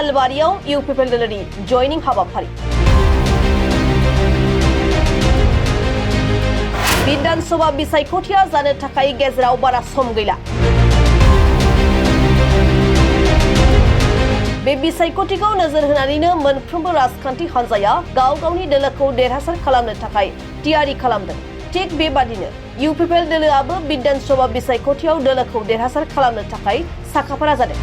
सालबारियाव इउपिपिएल दोलोनि जयनिं हाबाफारि। विधानसभा बिसायख'थिया जानो थाखाय गेजेराव बारा सम गैला। बे बिसायख'थिखौ नोजोर होनानैनो मोनफ्रोमबो राजखान्थि हान्जाया गाव गावनि दोलोखौ देरहासार खालामनो थाखाय थियारि खालामदों। थिग बेबादिनो इउपिपिएल दोलोआबो विधानसभा बिसायख'थियाव दोलोखौ देरहासार खालामनो थाखाय साखाफारा जादों।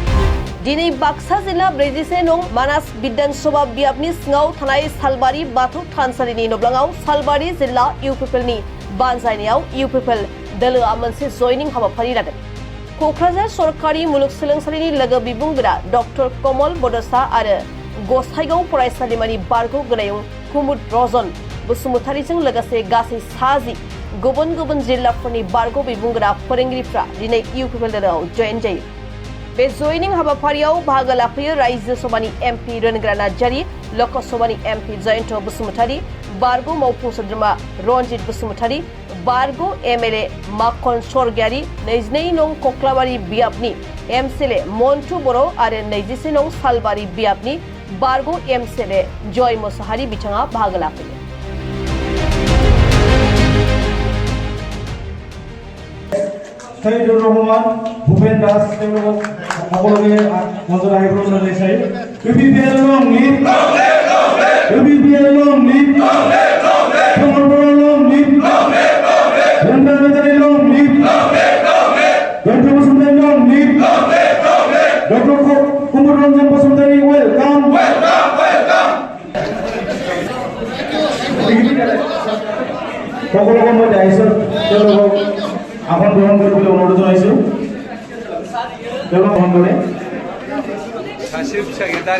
दिनै बाक्सा जिल्ला 44 नं मानास विधानसभा बियाबनि सिङाव थानाय सालबारि बाथौ थानसालिनि नब्लाङाव सालबारि जिल्ला इउपिपिएलनि बानजायनायाव इउपिपिएल दोलोआ मोनसे जयनिं हाबाफारि लादों। क'क्राझार सरकारि मुलुगसोलोंसालिनि लोगो बिबुंगोरा डक्टर कमल बड'सा आरो गसाइगाव फरायसालिमानि बारग' गोनां कुमुद रजन बसुमतारीजों लोगोसे गासै 60 गुबुन गुबुन जिल्लाफोरनि बारग' बिबुंगोरा फोरोंगिरिफ्रा दिनै इउपिपिएल दोलोआव जयेन जायो। बे जयनिं हाबाफारियाव बाहागो लाफैयो रायजो सभानि एमपि रोनग्रा नार्जारी, लकसभानि एमपि जयन्त बसुमतारी, बारग' मावफुं सोद्रोमा रनजित बसुमतारी, बारग' एमएलए माखन सरगियारी, 22 नं कक्लाबारि बियाबनि एमसिएलए मन्टु बर' आरो 21 नं सालबारि बियाबनि बारग' एमसिएलए जय मोसाहारी बिथाङा बाहागो लाफैयो। Sayyidul Rahman, Bhupen Das, সকলকে মঞ্চে আহিবলৈ জনাইছে। UPPL long live, UPPL long live, Samarpan long live, Ranjanchari long live, Jayanta Basumatary long live, doctor Kumud Ranjan Basumatary welcome. সকলকে মই দায়িত্ব তেওঁলোকক আসন গ্ৰহণ কৰিবলৈ অনুৰোধ জনাইছো। তেওঁলোক গ্ৰহণ কৰে। Şaşırıp şaşırıp dar